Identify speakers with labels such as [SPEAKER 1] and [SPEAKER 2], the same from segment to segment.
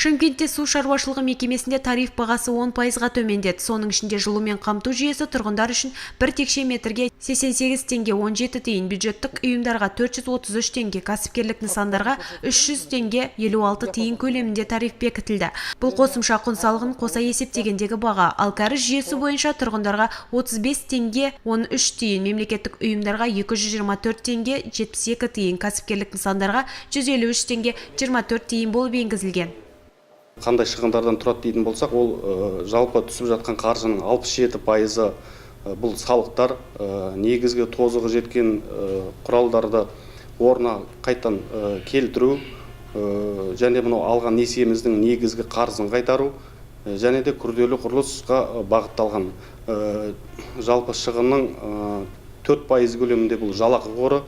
[SPEAKER 1] Шымкентте су шаруашылығы мекемесінде тариф бағасы 10%-ға төмендеді. Соның ішінде жылумен қамту жүйесі тұрғындар үшін 1 текше метрге 88 теңге 17 тиын, бюджеттік ұйымдарға 433 теңге, кәсіпкерлік нысандарға 300 теңге 56 тиын көлемінде тариф бекітілді. Бұл қосымша құн салығын қоса есептегендегі баға. Ал кәріз жүйесі бойынша тұрғындарға 35 теңге 13 тиын, мемлекеттік ұйымдарға 224 теңге 72 тиын, кәсіпкерлік нысандарға 153 теңге 24 тиын болып енгізілген.
[SPEAKER 2] Қандай шығындардан тұрады дейтін болсақ, ол жалпы түсіп жатқан қаржының 67%-ы бұл салықтар, негізгі тозығы жеткен құралдарды орнына қайтадан келтіру, және мұны алған несиеміздің негізгі қарызын қайтару, және де күрделі құрылысқа бағытталған. Жалпы шығынның 4% көлемінде бұл жалақы қоры,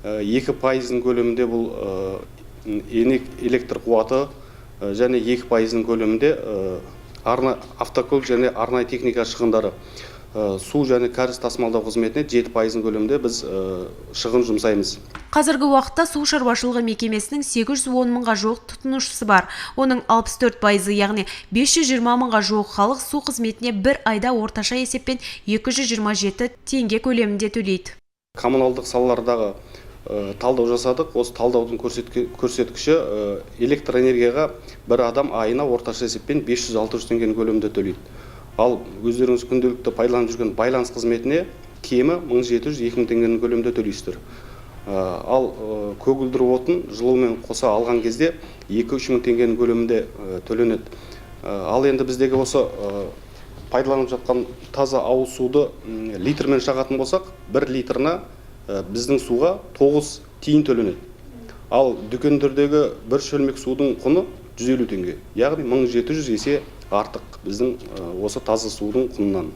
[SPEAKER 2] 2% көлемінде бұл электр қуаты, және 2% көлемінде автокөлік және арнайы техника шығындары. Су және кәріз тасымалдау қызметіне 7% көлемінде біз шығын жұмсаймыз.
[SPEAKER 1] Қазіргі уақытта су шаруашылығы мекемесінің 810 мыңға жуық тұтынушысы бар. Оның 64%, яғни 520 мыңға жуық халық су қызметіне бір айда орташа есеппен 227 теңге көлемінде төлейді.
[SPEAKER 2] Коммуналдық салалардағы талдау жасадық. Осы талдаудың көрсеткіші электроэнергияға бір адам айына орташа есеппен 500-600 теңге көлемінде төлейді. Ал өздеріңіз күнделікті пайдаланып жүрген байланыс қызметіне кемі 1700-2000 теңге көлемінде төлейсіздер. Ал көгілдір отын жылумен қоса алған кезде 2-3 мың теңге көлемінде төленеді. Ал енді біздегі осы пайдаланып жатқан таза ауыз суды литрмен шағатын болсақ, 1 литрына біздің суға 9 тиын төленеді. Ал дүкендердегі бір шөлмек судың құны 150 теңге. Яғни 1700 есе артық біздің осы таза судың құнынан.